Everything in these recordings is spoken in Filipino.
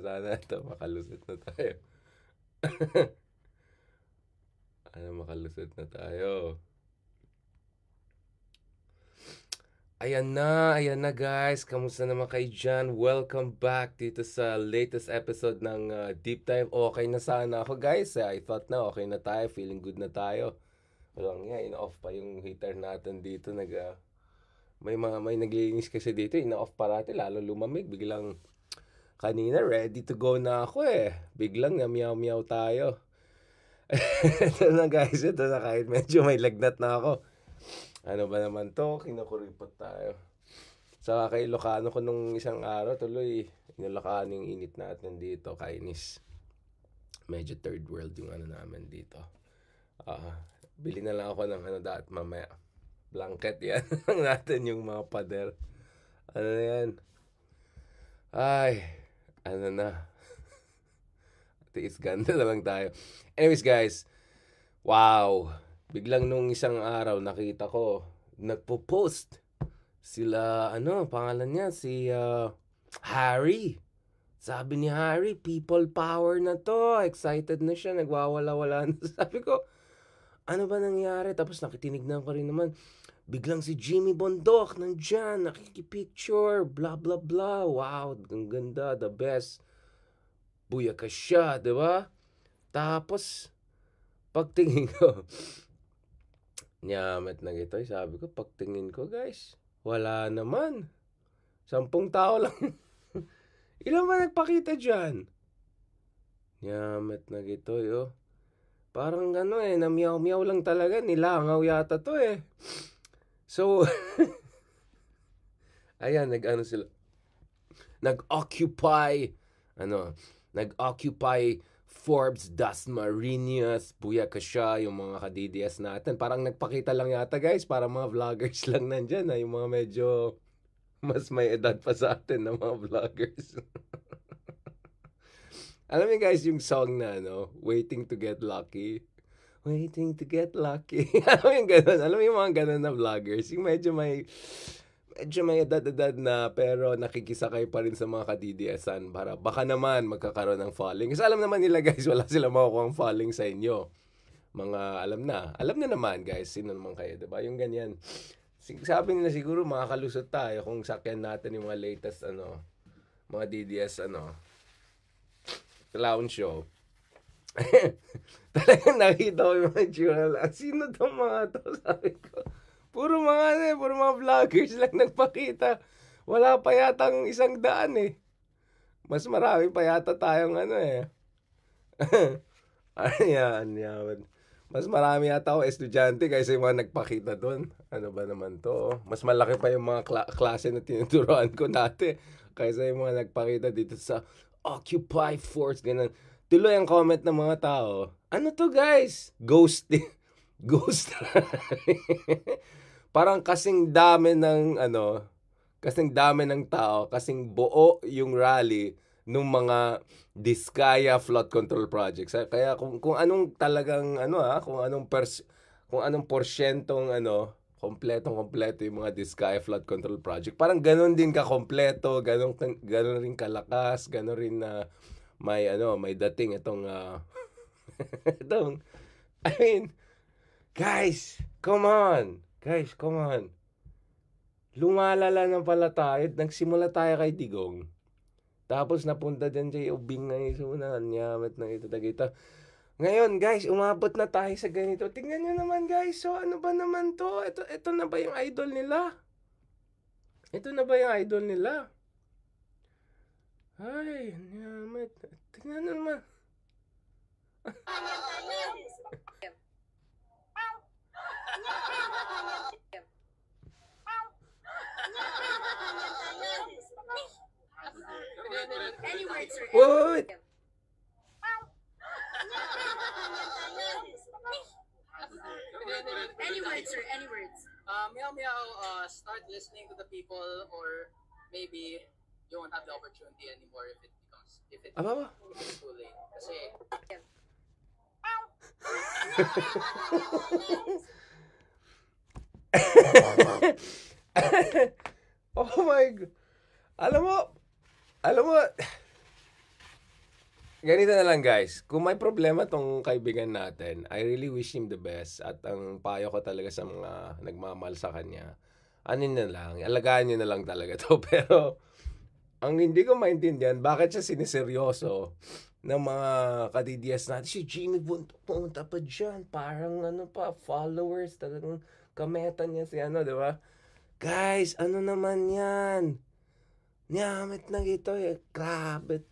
Sana ito, makalusot na tayo. Makalusot na tayo. Ayan na guys. Kamusta naman kayo dyan? Welcome back dito sa latest episode ng Deep Dive. Okay na sana ako guys. I thought na okay na tayo. Feeling good na tayo. Walang nga, in-off pa yung heater natin dito. May naglilinis kasi dito. In-off parati, lalo lumamig. Biglang kanina ready to go na ako eh. Biglang na meow tayo. Ito na guys. Ito na kahit medyo may lagnat na ako. Ano ba naman to? Kinukuripot tayo. Sa kay Ilocano ko nung isang araw, tuloy, inilocano yung init natin dito, kainis. Medyo third world yung ano namin dito. Bili na lang ako ng mamaya. Blanket yan. natin yung mga pader. Ano na yan? Ay, ano na. Tiis ganda na lang tayo. Anyways guys, wow. Biglang nung isang araw nakita ko, nagpo-post sila, pangalan niya, si Harry. Sabi ni Harry, people power na to. Excited na siya, nagwawala-wala na. Sabi ko, ano ba nangyari? Tapos nakitinignan ko rin naman, biglang si Jimmy Bondok nandyan, nakikipicture, blah blah blah. Wow, ang ganda, the best. Buyaka siya, diba? Tapos, pagtingin ko, nyamet na gito. Sabi ko, pagtingin ko guys, wala naman. 10 tao lang. Ilan ba nagpakita dyan? Nyamet na gito, yo. Parang na meow lang talaga. Nilangaw yata to eh. So, ayan, sila. Nag-occupy Forbes, Dasmariñas, Buyaka siya, yung mga ka-DDS natin. Parang nagpakita lang yata guys, para mga vloggers lang nandyan. Yung mga medyo mas may edad pa sa atin na mga vloggers. Alam niyo guys, yung song na, Waiting to Get Lucky. Waiting to Get Lucky. Alam mo yung ganun? Alam mo yung mga ganun na vloggers? Yung medyo may edad-edad na pero nakikisakay pa rin sa mga ka-DDS-an para baka naman magkakaroon ng falling. Kasi alam naman nila guys, wala sila makukuha ang falling sa inyo. Alam na naman guys, sino naman kayo, diba? Yung ganyan. Sabi nila siguro makakalusot tayo kung sakyan natin yung mga latest, mga DDS, clown show. Talagang nakita ko yung mga journal. Sino tong mga to? Sabi ko. Puro mga vloggers lang nagpakita. Wala pa yatang 100 eh. Mas marami pa yata tayong Ayan. Mas marami yata ako estudyante kaysa yung mga nagpakita doon. Ano ba naman to? Mas malaki pa yung mga klase na tinuturuan ko dati kaysa yung mga nagpakita dito sa Occupy Force. Ganun. Tuloy ang comment ng mga tao. Ano to guys? Ghosting. Ghost. Parang kasing dami ng tao, kasing buo yung rally nung mga Diskaya flood control projects. Kaya kung anong talagang kung anong porsyentong kompleto yung mga Diskaya flood control project. Parang ganoon din ka kompleto, ganoon rin kalakas, ganoon rin na may dating itong guys, come on. Lumalala na pala tayo. Nagsimula tayo kay Digong. Tapos napunta dyan sa Ubing na isunan. Nyamat na ito. Ngayon guys, umabot na tayo sa ganito. Tingnan nyo naman guys. So ano ba naman to? Ito na ba yung idol nila? Ay, nyamat. Tingnan nyo naman. Any words, sir? What? Any words, sir? Any words? Meow, start listening to the people, or maybe you won't have the opportunity anymore if it's too late. Kasi Oh my God. Alam mo, Ganito na lang guys, kung may problema tong kaibigan natin, I really wish him the best at ang payo ko talaga sa mga nagmamahal sa kanya, ano na lang, alagaan niyo na lang talaga to. Pero ang hindi ko maintindihan, bakit siya siniseryoso ng mga ka-DDS natin? Si Jimmy Bunto pumunta pa dyan, parang ano pa, followers, talagang kameta niya si ano, di ba? Guys, ano naman yan? Nyamit na ito eh, grabe.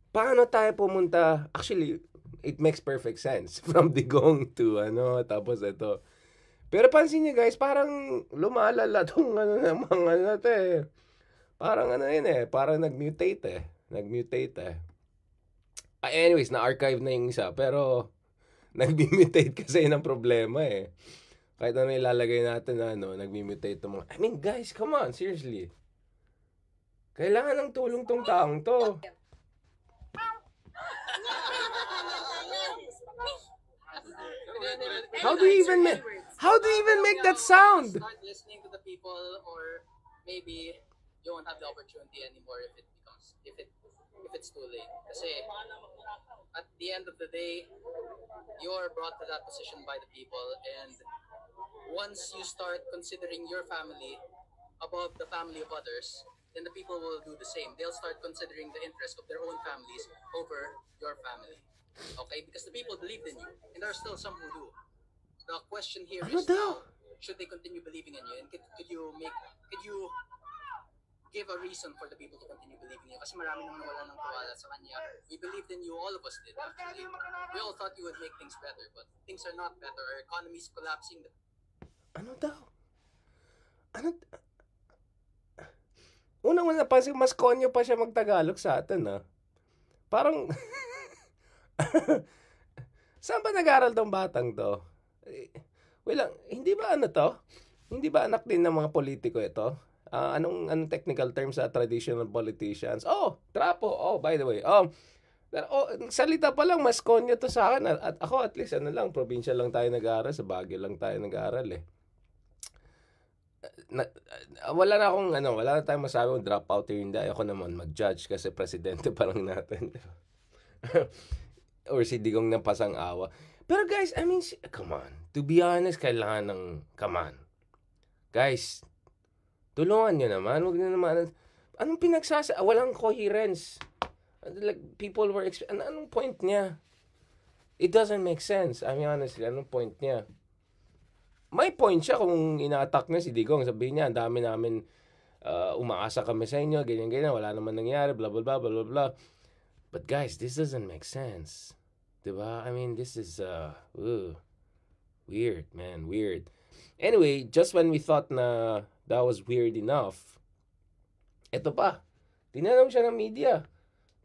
Paano tayo pumunta? Actually, it makes perfect sense. From Digong to ano, tapos ito. Pero pansin niyo guys, parang lumalala tong ano namang ano to eh. Parang ano yun eh, parang nag-mutate eh. Nag-mutate eh. Anyways, na-archive na yung isa, pero nag-mutate kasi yun ang problema eh. Kahit ano ilalagay natin na ano, nag-mutate itong mga... I mean guys, come on, seriously. Kailangan ng tulong tong taong to. How do you even make that sound? Start listening to the people, or maybe you won't have the opportunity anymore if it's too late. Kasi at the end of the day, you're brought to that position by the people, and once you start considering your family above the family of others, then the people will do the same. They'll start considering the interest of their own families over your family. Okay? Because the people believed in you, and there are still some who do. The question here is now, should they continue believing in you? And could you give a reason for the people to continue believing in you? Kasi marami nang nawala ng tiwala sa kanya. We believed in you, all of us did actually. We all thought you would make things better, but things are not better. Our economy is collapsing. Ano daw? Ano? Unang-una napansin, mas konyo pa siya magtagalog sa atin, ha? Parang... Saan ba nag-aral tong batang to? Hindi ba ano to? Hindi ba anak din ng mga politiko ito? Anong technical term sa traditional politicians? Oh, trapo. Oh, by the way. Salita pa lang, mas konyo to sa akin. At ako at least, probinsya lang tayo nag-aaral. Sa Baguio lang tayo nag-aaral eh. Wala na tayong masabi kung drop out or hindi. Ako naman mag-judge kasi presidente pa lang natin. Or si Digong ng pasang-awa. Pero guys, I mean, come on. To be honest, kailangan ng, come on. Guys, tulungan nyo naman. Huwag nyo naman, anong walang coherence. Like, people were, anong point niya? It doesn't make sense. I mean, honestly, anong point niya? May point siya kung ina-attack na si Digong. Sabihin niya, ang dami namin, umaasa kami sa inyo, ganyan-ganyan, wala naman nangyari, blah, blah, blah, blah, blah, blah. But guys, this doesn't make sense. Diba? I mean, this is, weird, man, weird. Anyway, just when we thought na that was weird enough, eto pa, tinanong siya ng media.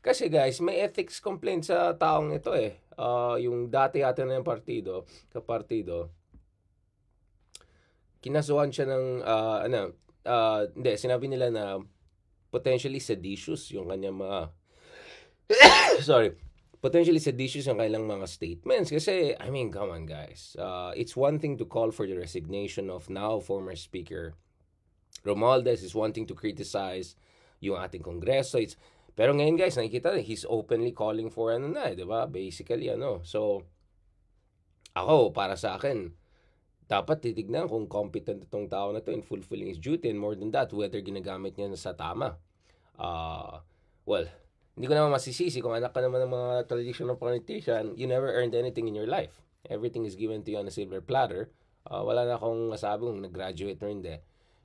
Kasi guys, may ethics complaint sa taong ito eh. Yung dati ata na yung kapartido, kinasuhan siya ng, sinabi nila na potentially seditious yung kanyang mga, potentially seditious yung kailang mga statements. Kasi, I mean, come on guys. It's one thing to call for the resignation of now former Speaker Romualdez. It's one thing to criticize yung ating Kongreso. Pero ngayon guys, nakikita he's openly calling for diba? Basically, So, ako, para sa akin, dapat titignan kung competent itong tao na to in fulfilling his duty, and more than that, whether ginagamit niya na sa tama. Hindi ko naman masisisi kung anak ka naman ng mga traditional politician, you never earned anything in your life. Everything is given to you on a silver platter. Wala na akong masabi kung nag-graduate or hindi.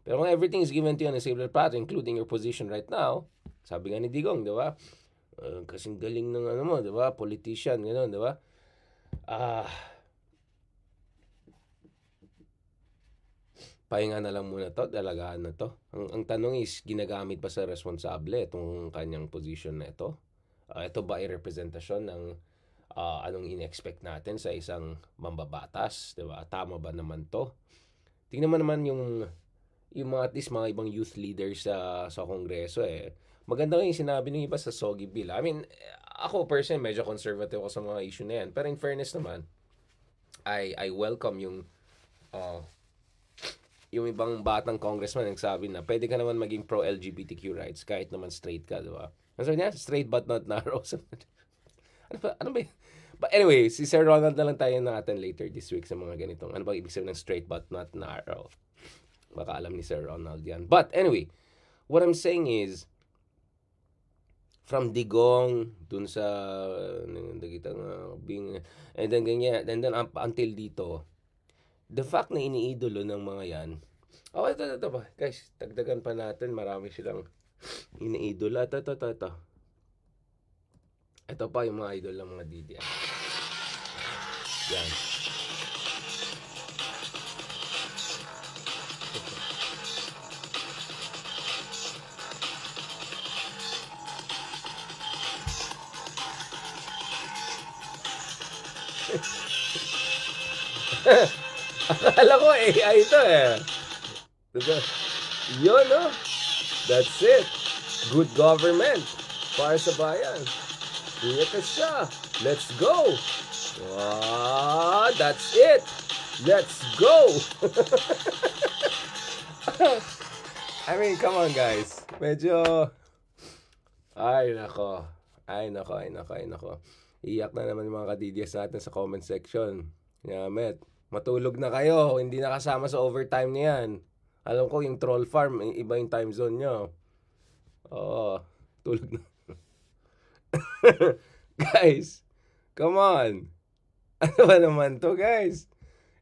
Pero kung everything is given to you on a silver platter, including your position right now, sabi nga ni Digong, di ba? Kasing galing ng di ba? Politician, gano'n, di ba? Pahinga na lang muna to, dalagaan na to. Ang tanong is, ginagamit pa sa responsable itong kanyang position na ito? Ito ba ay representasyon ng anong in-expect natin sa isang mambabatas? Diba? Tama ba naman to? Tingnan mo naman yung mga, at least mga ibang youth leaders sa Kongreso eh. Maganda yung sinabi ng iba sa Sogi Bill. I mean, ako personally medyo conservative ako sa mga issue na yan. Pero in fairness naman, I welcome yung ibang batang congressman nagsabi na pwede ka naman maging pro-LGBTQ rights kahit naman straight ka, di ba? Ang sabi niya, straight but not narrow. Ano ba yun? But anyway, si Sir Ronald na lang tayo natin later this week sa mga ganitong, ano ba ibig sabihin ng straight but not narrow? Baka alam ni Sir Ronald yan. But anyway, what I'm saying is, from Digong, dun sa, being, and then ganyan, and then up until dito, the fact na iniidolo ng mga yan, ito pa, guys, dagdagan pa natin, marami silang iniidolo. Ito. Ito pa yung mga idol ng mga DDS. Yan. Akala ko AI ito eh. Yun, no? That's it. Good government. Para sa bayan. Dito siya. Let's go. That's it. Let's go. I mean, come on guys. Medyo... Ay, nako. Iyak na naman yung mga kadidyas natin sa comment section. Met, matulog na kayo. Hindi na kasama sa overtime niyan. Alam ko yung troll farm, iba yung time zone nyo. Oo, tulog na. Guys, come on. Ano ba naman to, guys?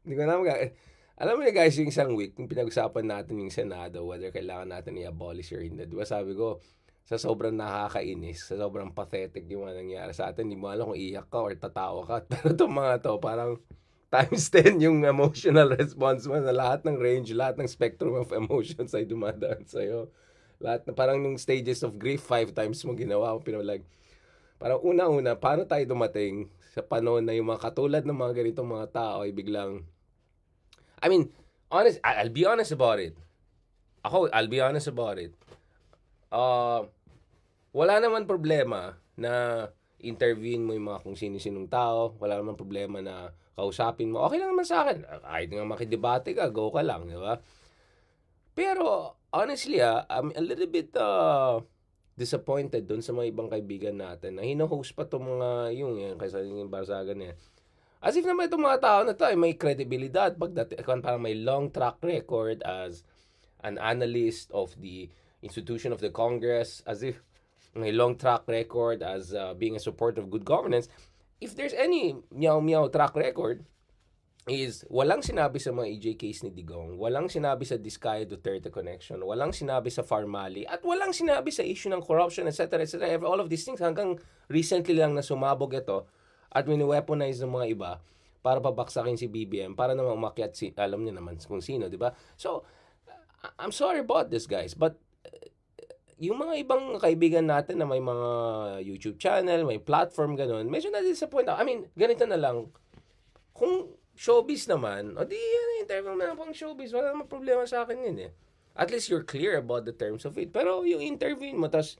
Hindi ko naman alam mo na guys, yung isang week, yung pinag-usapan natin yung Senado, whether kailangan natin i-abolish or hindi. Diba sabi ko, sa sobrang nakakainis, sa sobrang pathetic yung mga nangyari sa atin, hindi mo alam kung iyak ka or tatawa ka. Pero itong mga to, parang times 10 yung emotional response mo na lahat ng range, lahat ng spectrum of emotions ay dumadaan sa'yo. Lahat na parang nung stages of grief, 5 times mo ginawa. Pinalag, parang una-una, paano tayo dumating sa panahon na yung mga katulad ng mga ganitong mga tao ay biglang, I mean, I'll be honest about it. I'll be honest about it. Wala naman problema na interviewin mo yung mga kung sino-sinong tao. Wala naman problema na kausapin mo. Okay lang naman sa akin. Kahit nga makidebate ka, go ka lang, di ba? Pero, honestly, I'm a little bit disappointed dun sa mga ibang kaibigan natin na hino-host pa itong mga yung kaysa yung Barsagan niya. As if naman itong mga tao na to ay may kredibilidad parang may long track record as an analyst of the institution of the Congress, as if may long track record as being a supporter of good governance. If there's any meow track record, is walang sinabi sa mga EJ case ni Digong, walang sinabi sa Diskaya Duterte connection, walang sinabi sa Farmali, at walang sinabi sa issue ng corruption, etc. All of these things hanggang recently lang na sumabog ito at mini-weaponize ng mga iba para pabaksakin si BBM, para naman umakyat alam niyo naman kung sino, di ba? So, I'm sorry about this, guys, but yung mga ibang kaibigan natin na may mga YouTube channel, may platform, ganun, medyo na-disappoint ako. I mean, ganito na lang, kung showbiz naman, o di interview mo na pang showbiz, wala naman problema sa akin yun eh. At least you're clear about the terms of it. Pero yung interview mo, tas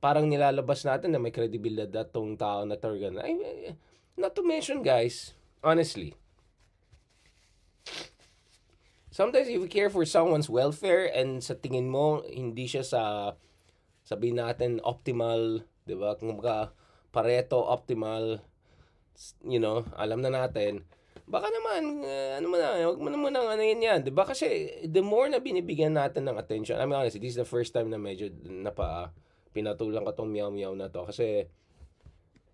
parang nilalabas natin na may credibility tong tao na Torgan. Not to mention, guys, honestly, sometimes if you care for someone's welfare and sa tingin mo, hindi siya sa, sabihin natin, optimal, di ba? Kung Pareto, optimal, you know, alam na natin, baka naman, huwag mo naman ang yan, di ba? Kasi the more na binibigyan natin ng attention, I mean, honestly, this is the first time na medyo pinatulang ko tong meow na to. Kasi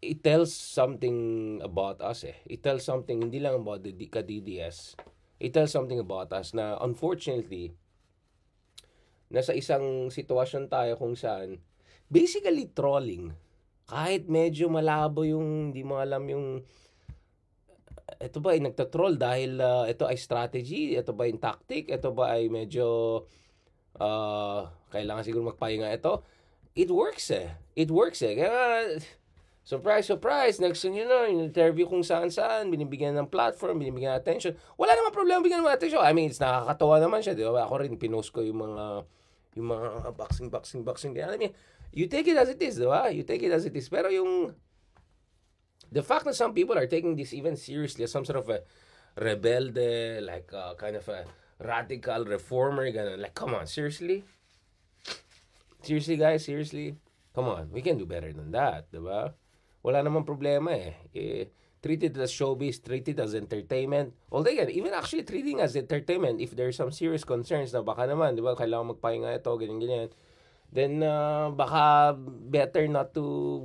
it tells something about us eh. It tells something, hindi lang about the ka-DDS. It tells something about us na unfortunately, nasa isang sitwasyon tayo kung saan, basically trolling. Kahit medyo malabo yung, hindi mo alam yung, ito ba ay nagtatroll dahil ito ay strategy, ito ba yung tactic, ito ba ay medyo kailangan siguro magpahinga ito. It works eh. Kaya surprise, next thing you know, interview kung saan-saan, binibigyan ng platform, binibigyan ng attention. Wala naman problema bigyan ng attention. I mean, it's nakakatawa naman siya, di ba? Ako rin, pinost ko yung mga boxing. Kaya alam niya, you take it as it is, di ba? You take it as it is. Pero yung, the fact that some people are taking this even seriously as some sort of a rebelde, like kind of a radical reformer, ganun. Like, come on, seriously? Seriously, guys? Seriously? Come on, we can do better than that, di ba? wala namang problema treat it as showbiz, treat it as entertainment. Although again, even actually treating as entertainment, if there's some serious concerns na baka naman, di ba, kailangan magpahinga ito, ganyan-ganyan, then baka better not to,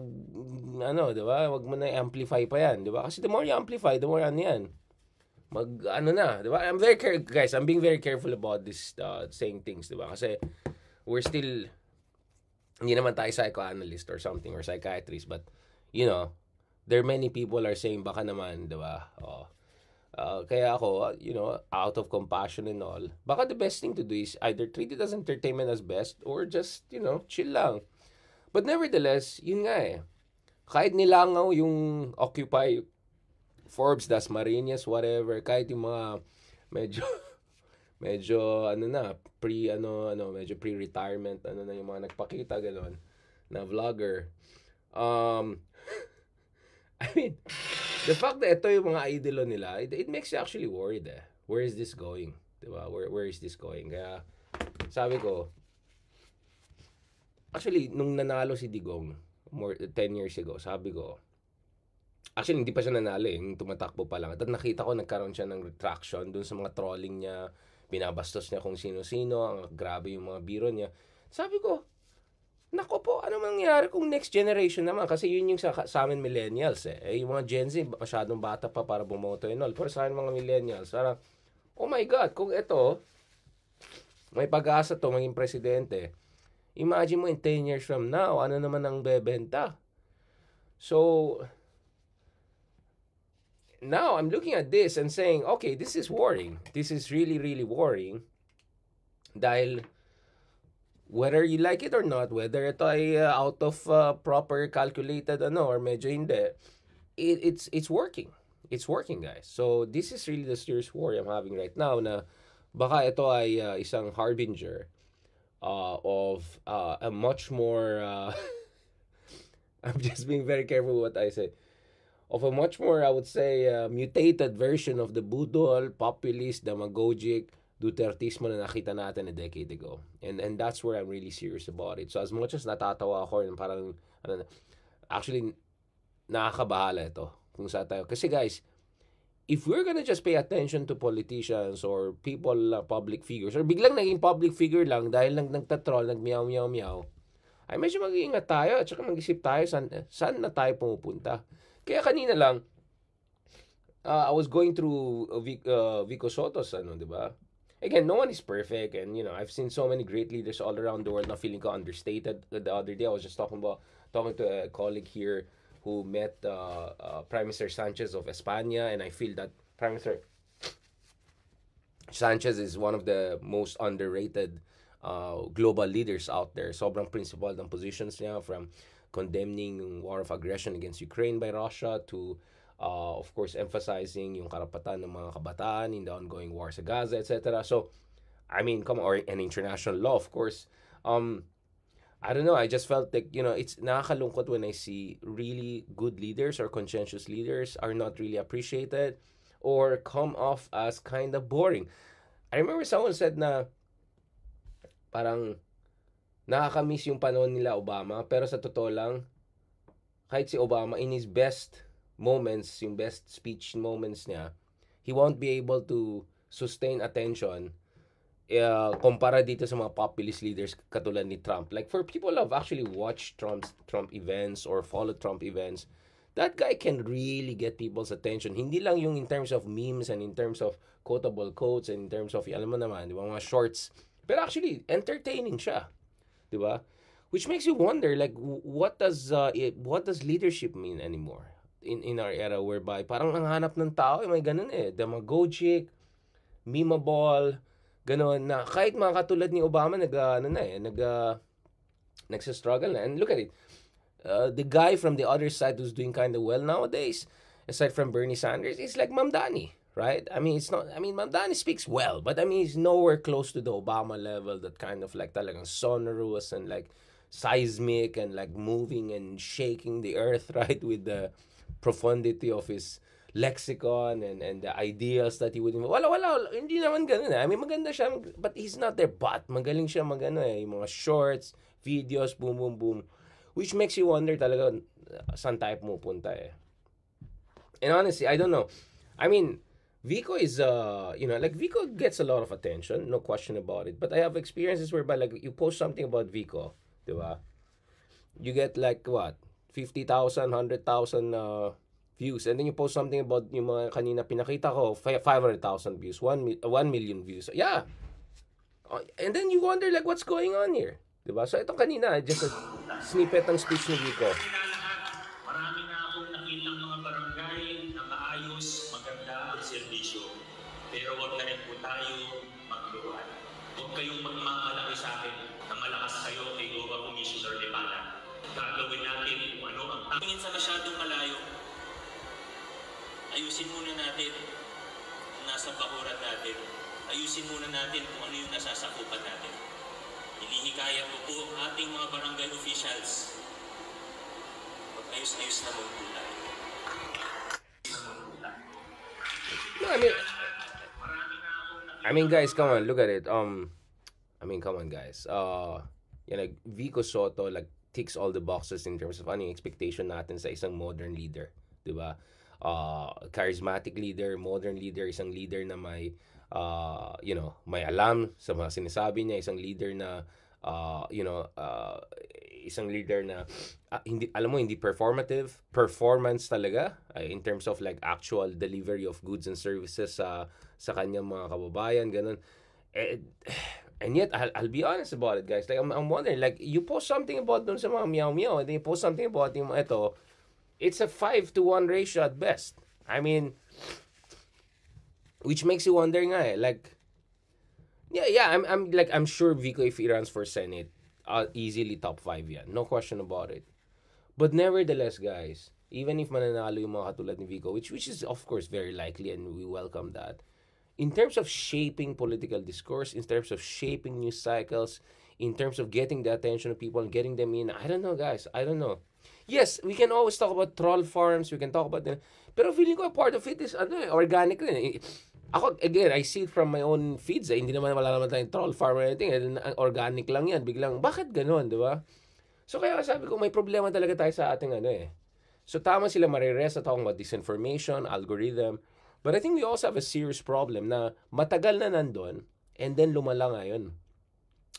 di ba, wag mo na amplify pa yan, di ba? Kasi the more you amplify, the more yan. Di ba? Guys, I'm being very careful about this saying things, di ba? Kasi we're still, hindi naman tayo psychoanalyst or something or psychiatrist, but there are many people are saying baka naman, di ba? Kaya ako, out of compassion and all, baka the best thing to do is either treat it as entertainment as best or just, chill lang. But nevertheless, yun nga kahit nilangaw yung Occupy, Forbes, Dasmariñas, whatever, kahit yung mga medyo medyo pre-retirement, na yung mga nagpakita, gano'n, na vlogger. I mean, the fact that ito yung mga idolo nila, it makes you actually worried Where is this going? Diba? Where is this going? Kaya, sabi ko, actually, nung nanalo si Digong, 10 years ago, sabi ko, actually, hindi pa siya nanalo yung tumatakbo pa lang. At nakita ko, nagkaroon siya ng retraction dun sa mga trolling niya, binabastos niya kung sino-sino, ang grabe yung mga biro niya. Sabi ko, nako po, ano mangyayari kung next generation naman? Kasi yun yung sa amin millennials yung mga Gen Z, masyadong bata pa para bumoto and all. Pero sa amin mga millennials, parang, oh my God, kung ito, may pag-asa to maging presidente, imagine mo in 10 years from now, ano naman ang bebenta? So, now I'm looking at this and saying, okay, this is worrying. This is really, really worrying. Dahil, whether you like it or not, whether ito ay out of proper calculated or medyo hindi, it's working. It's working, guys. So this is really the serious worry I'm having right now na baka ito ay isang harbinger of a much more I'm just being very careful what I say. Of a much more, I would say, mutated version of the budol, populist, demagogic, Dutertismo na nakita natin a decade ago. And that's where I'm really serious about it. So as much as natatawa ako, parang, actually, nakakabahala ito kung saan tayo. Kasi guys, if we're gonna just pay attention to politicians or people, public figures, or biglang naging public figure lang dahil nagtatroll, nagmiyaw-miyaw-miyaw, ay medyo mag-iingat tayo at saka mag-isip tayo saan na tayo pumupunta. Kaya kanina lang, I was going through Vico Soto's, di ba? Again, no one is perfect, and I've seen so many great leaders all around the world na feeling ko understated. The other day, I was just talking to a colleague here who met Prime Minister Sanchez of España, and I feel that Prime Minister Sanchez is one of the most underrated global leaders out there. Sobrang principled ang positions niya, from condemning yung war of aggression against Ukraine by Russia to of course, emphasizing yung karapatan ng mga kabataan in the ongoing war sa Gaza, etc. So, I mean, or an international law, of course. I don't know, I just felt like, it's nakakalungkot when I see really good leaders or conscientious leaders are not really appreciated or come off as kind of boring. I remember someone said na parang nakakamiss yung panahon nila Obama, pero sa totoo lang, kahit si Obama in his best moments, yung best speech moments niya, he won't be able to sustain attention kumpara dito sa mga populist leaders katulad ni Trump. Like, for people who have actually watched Trump events or followed Trump events, that guy can really get people's attention. Hindi lang yung in terms of memes and in terms of quotable quotes and in terms of, alam mo naman, di ba, mga shorts. Pero actually, entertaining siya. Di ba? Which makes you wonder, like, what does leadership mean anymore? In our era, whereby parang ang hanap ng tao may ganun demagogic, memeable, ganun na kahit mga katulad ni Obama nagsa-struggle na. And look at it, the guy from the other side who's doing kind of well nowadays, aside from Bernie Sanders, is like Mamdani, right? I mean, Mamdani speaks well, but I mean, he's nowhere close to the Obama level, that kind of like talagang sonorous and like seismic and like moving and shaking the earth, right, with the profundity of his lexicon and the ideas that he would... Wala, hindi naman ganun I mean, maganda siya, but he's not there. But magaling siya yung mga shorts, videos, boom, boom, boom. Which makes you wonder talaga saan tayo pumupunta eh. And honestly, I don't know. I mean, Vico is like Vico gets a lot of attention, no question about it. But I have experiences whereby like you post something about Vico, di ba? You get like what? 50,000, 100,000 views. And then you post something about yung mga kanina pinakita ko, 500,000 views, 1 million views. Yeah. And then you wonder like what's going on here. Diba? So itong kanina, just a snippet ng speech ni Vico. Marami na akong nakitang mga barangay na maayos, maganda ang serbisyo. Pero wag na rin po tayo magluhan. Huwag kayong magmamalaki sa akin na malakas kayo kay Goga Commissioner Lepana. Gagawin natin kung ano ang tingin sa masyadong malayo. Ayusin muna natin ang nasa bakuran natin. Ayusin muna natin kung ano yung nasasakupan natin. Hinihikayat ko po ating mga barangay officials. Mag-ayos-ayos na magpunta. No, I mean, guys, come on, look at it. Come on, guys. Like Vico Soto, like ticks all the boxes in terms of ano yung expectation natin sa isang modern leader, di ba? Charismatic leader, modern leader, isang leader na may may alam sa mga sinasabi niya, isang leader na isang leader na hindi performance talaga in terms of like actual delivery of goods and services sa kanyang mga kababayan, ganun. And yet I'll be honest about it, guys. Like I'm wondering, like you post something about dun sa mga meow and then you post something about yung ito, it's a 5-to-1 ratio at best. I mean, which makes you wonder nga eh, like, I'm sure Vico, if he runs for Senate, easily top 5 yan. No question about it. But nevertheless, guys, even if mananalo yung mga katulad ni Vico, which is of course very likely and we welcome that, in terms of shaping political discourse, in terms of shaping news cycles, in terms of getting the attention of people and getting them in, I don't know, guys. I don't know. Yes, we can always talk about troll farms, we can talk about them, pero feeling ko a part of it is organic rin. Ako, again, I see it from my own feeds. Hindi naman wala naman tayong troll farm or anything. Organic lang yan. Biglang, bakit ganun, di ba? So kaya sabi ko, may problema talaga tayo sa ating So tama sila marirest at talking about disinformation, algorithm. But I think we also have a serious problem na matagal na nandun and then lumala ngayon.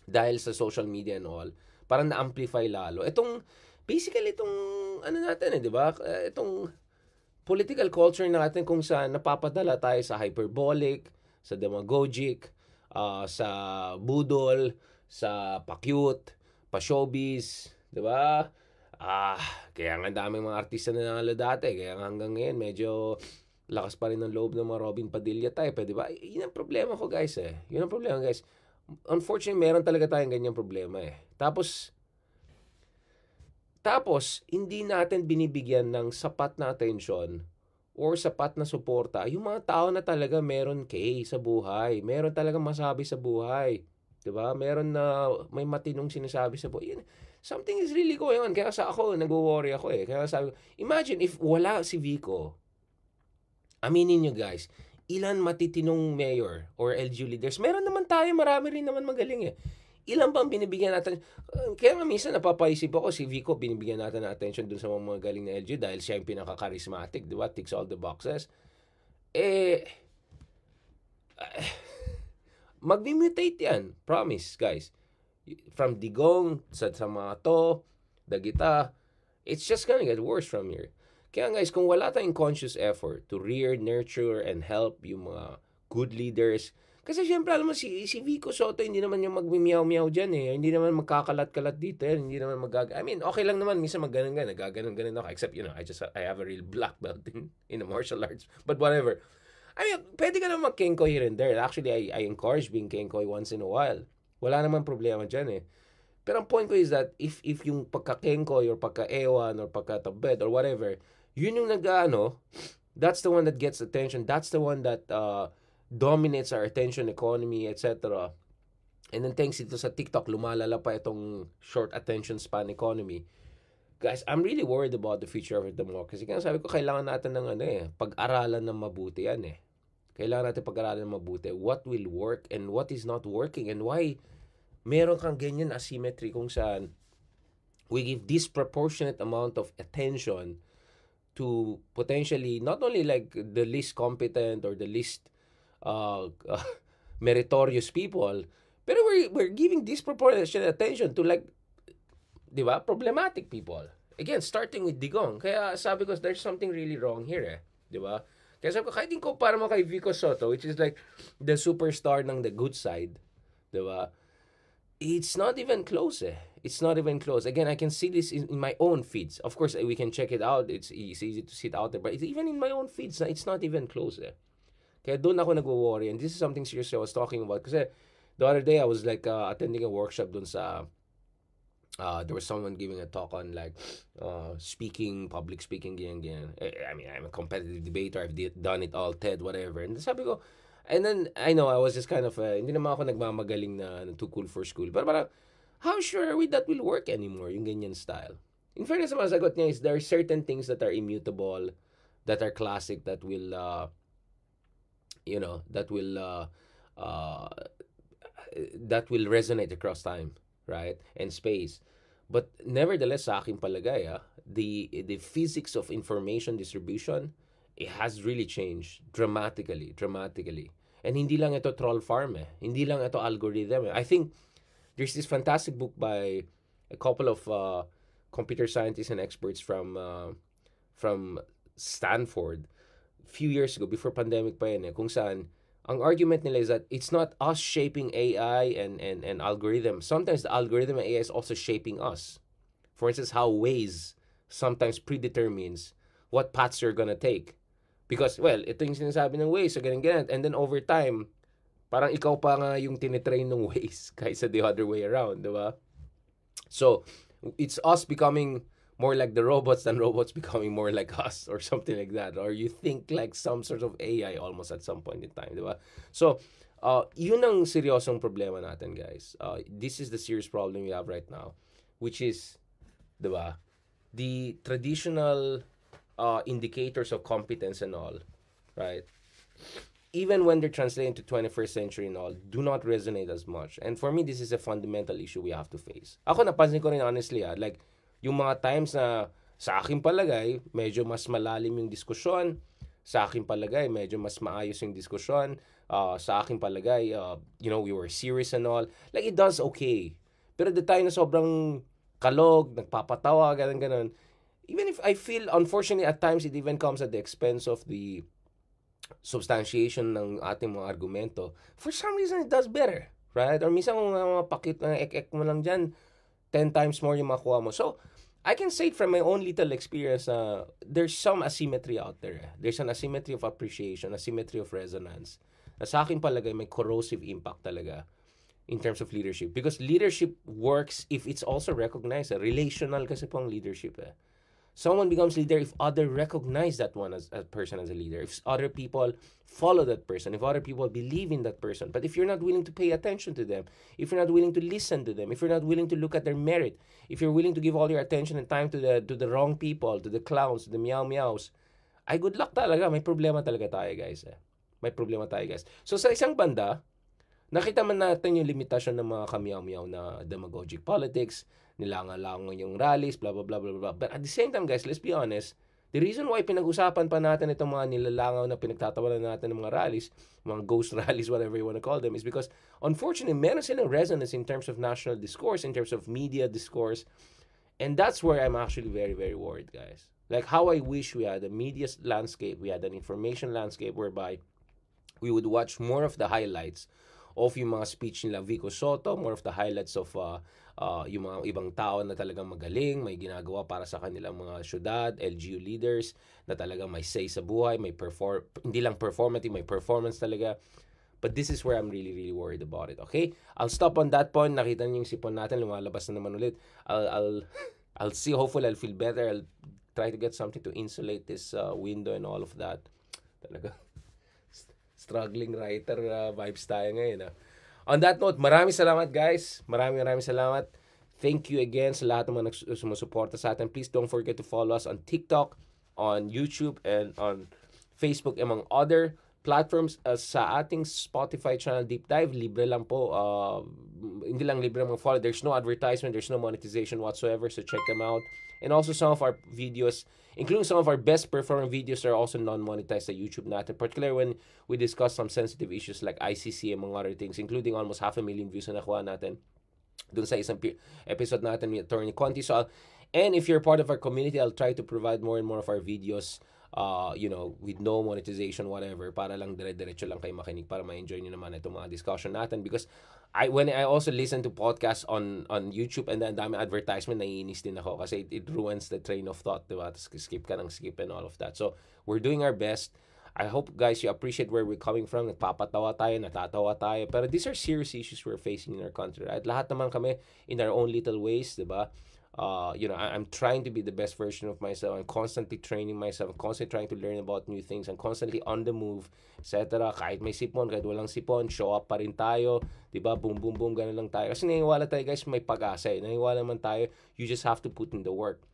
Dahil sa social media and all. Parang na-amplify lalo. Basically, natin di ba? Itong political culture natin kung saan napapadala tayo sa hyperbolic, sa demagogic, sa budol, sa pa-cute, pa-showbiz, di ba? Kaya nga daming mga artista na nanalo dati, kaya nga hanggang ngayon medyo lakas pa rin ng loob ng mga Robin Padilla type, di ba? Yun ang problema ko, guys eh. Yun ang problema, guys. Unfortunately, meron talaga tayong ganyang problema eh. Tapos, hindi natin binibigyan ng sapat na atensyon or sapat na suporta yung mga tao na talaga meron sa buhay. Meron talaga masabi sa buhay. Diba? Meron na may matinong sinasabi sa buhay. Something is really going on. Kaya nag-worry ako eh. Kaya sabi ko, imagine if wala si Vico. Aminin nyo guys, ilan matitinong mayor or LGU leaders? Meron naman tayo, marami rin naman magaling eh. Ilan bang binibigyan natin? Kaya minsan napapaisip ako, si Vico, binibigyan natin ng attention dun sa mga galing na LG dahil siya yung pinaka-charismatic, di ba? Ticks all the boxes. Mag-mutate yan. Promise, guys. From Digong, sa mga to, Dagita, it's just gonna get worse from here. Kaya guys, kung wala tayong conscious effort to rear, nurture, and help yung mga good leaders. Kasi syempre, alam mo, si Vico Soto, hindi naman yung magmimiyaw-miyaw dyan eh. Hindi naman magkakalat-kalat dito eh. Hindi naman okay lang naman, minsan nagaganon-ganon ako. Except, I have a real black belt in the martial arts. But whatever. Pwede ka naman mag-kenkoy here and there. Actually, I encourage being kenkoy once in a while. Wala naman problema dyan eh. Pero ang point ko is that, if yung pagka-kenkoy or pagka-ewan or pagka-tabed or whatever, yun yung that's the one that gets attention. That's the one that, dominates our attention economy, etc. And then thanks ito sa TikTok, lumalala pa itong short attention span economy. Guys, I'm really worried about the future of democracy. Kaya sabi ko, kailangan natin ng pag-aralan ng mabuti yan eh. Kailangan natin pag-aralan ng mabuti. What will work and what is not working and why meron kang ganyan asymmetry kung saan we give disproportionate amount of attention to potentially not only like the least competent or the least meritorious people, pero we're giving disproportionate attention to like, di ba, problematic people. Again, starting with Digong. Kaya sabi ko, there's something really wrong here eh. Di ba? Kaya sabi ko, kahit din ko para mo kay Vico Soto, which is like the superstar ng the good side, di ba? It's not even close eh. It's not even close. Again, I can see this in my own feeds. Of course, we can check it out. It's easy to see it out there. But it's even in my own feeds, it's not even close eh. Kaya doon ako nagwo-worry. And this is something seriously I was talking about. Kasi the other day, I was like attending a workshop doon sa... there was someone giving a talk on like public speaking, ganyan. I mean, I'm a competitive debater. I've done it all, TED, whatever. And sabi ko, and then I know I was just kind of, hindi naman ako nagmamagaling na too cool for school. Pero parang, how sure are we that will work anymore, yung ganyan style? In fairness, ang sagot niya is there are certain things that are immutable, that are classic, that will, that will resonate across time, right? And space. But nevertheless, sa aking palagay, the physics of information distribution, it has really changed dramatically. And hindi lang ito troll farm eh. Hindi lang ito algorithm eh. I think there's this fantastic book by a couple of computer scientists and experts from Stanford a few years ago, before pandemic pa yun eh, kung saan ang argument nila is that it's not us shaping AI and algorithm. Sometimes the algorithm and AI is also shaping us. For instance, how Waze sometimes predetermines what paths you're gonna take. Because, well, ito yung sinasabi ng Waze, so ganyan. And then over time, parang ikaw pa nga yung tinitrain ng Waze kaysa the other way around, di ba? So, it's us becoming more like the robots than robots becoming more like us or something like that. Or you think like some sort of AI almost at some point in time, di ba? So, yun ang seryosong problema natin, guys. This is the serious problem we have right now, which is, di ba, the traditional indicators of competence and all, right? Even when they're translated into 21st century and all, do not resonate as much. And for me, this is a fundamental issue we have to face. Ako, napansin ko rin honestly, like, yung mga times na sa aking palagay, medyo mas malalim yung diskusyon, sa aking palagay, medyo mas maayos yung diskusyon, sa aking palagay, we were serious and all, like, it does okay. Pero the time na sobrang kalog, nagpapatawa, ganun, even if I feel, unfortunately, at times, it even comes at the expense of the substantiation ng ating mga argumento, for some reason, it does better, right? Or minsan kung pakit na ek-ek mo lang dyan, 10 times more yung makuha mo. So, I can say it from my own little experience, there's some asymmetry out there. There's an asymmetry of appreciation, asymmetry of resonance. Na sa akin palagay, may corrosive impact talaga in terms of leadership. Because leadership works if it's also recognized. Relational kasi pong leadership eh. Someone becomes leader if others recognize that one as a person as a leader. If other people follow that person. If other people believe in that person. But if you're not willing to pay attention to them, if you're not willing to listen to them, if you're not willing to look at their merit, if you're willing to give all your attention and time to the wrong people, to the clowns, to the meow-meows, ay good luck talaga. May problema talaga tayo, guys. May problema tayo, guys. So sa isang banda, nakita man natin yung limitasyon ng mga kameow-meow na demagogic politics, nilangan-langan yung rallies, blah, blah, blah, blah, blah. But at the same time, guys, let's be honest, the reason why pinag-usapan pa natin itong mga nilalangaw na pinagtatawanan natin ng mga rallies, mga ghost rallies, whatever you want to call them, is because, unfortunately, meron silang resonance in terms of national discourse, in terms of media discourse, and that's where I'm actually very, very worried, guys. Like, how I wish we had a media landscape, we had an information landscape whereby we would watch more of the highlights of yung mga speech nila Vico Soto, more of the highlights of yung mga ibang tao na talagang magaling, may ginagawa para sa kanilang mga syudad, LGU leaders, na talagang may say sa buhay, may hindi lang performative, may performance talaga. But this is where I'm really, really worried about it, okay? I'll stop on that point. Nakita niyo yung sipon natin, lumalabas na naman ulit. I'll see, hopefully I'll feel better. I'll try to get something to insulate this window and all of that. Talaga. Struggling writer vibes tayo ngayon. On that note, maraming salamat guys. Maraming salamat. Thank you again sa lahat ng mga sumusuporta sa atin. Please don't forget to follow us on TikTok, on YouTube, and on Facebook, among other platforms, sa ating Spotify channel Deep Dive, libre lang po. Hindi lang libre mga follow. There's no advertisement, there's no monetization whatsoever, so check them out. And also some of our videos, including some of our best performing videos, are also non-monetized sa YouTube natin, particularly when we discuss some sensitive issues like ICC, among other things, including almost 500,000 views na nakuha natin dun sa isang episode natin with Attorney Conti. So, and if you're part of our community, I'll try to provide more and more of our videos, with no monetization, whatever, para lang dire-diretso lang kayo makinig, para ma-enjoy nyo naman itong mga discussion natin. Because when I also listen to podcasts on YouTube and then dami advertisement, naiinis din ako kasi it ruins the train of thought, diba? Tapos skip ka ng skip and all of that. So, we're doing our best. I hope, guys, you appreciate where we're coming from. Nagpapatawa tayo, natatawa tayo. Pero these are serious issues we're facing in our country, right? Lahat naman kami in our own little ways, diba? I'm trying to be the best version of myself. I'm constantly training myself. I'm constantly trying to learn about new things. I'm constantly on the move, etc. Kahit may sipon, kahit walang sipon, show up pa rin tayo. Diba? Boom, boom, boom, ganun lang tayo. Kasi naniniwala tayo, guys, may pag-asa. Naniniwala naman tayo, you just have to put in the work.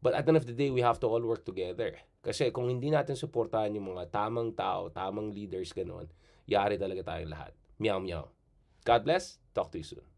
But at the end of the day, we have to all work together. Kasi kung hindi natin suportahan yung mga tamang tao, tamang leaders, ganun, yari talaga tayong lahat. Meow, meow. God bless. Talk to you soon.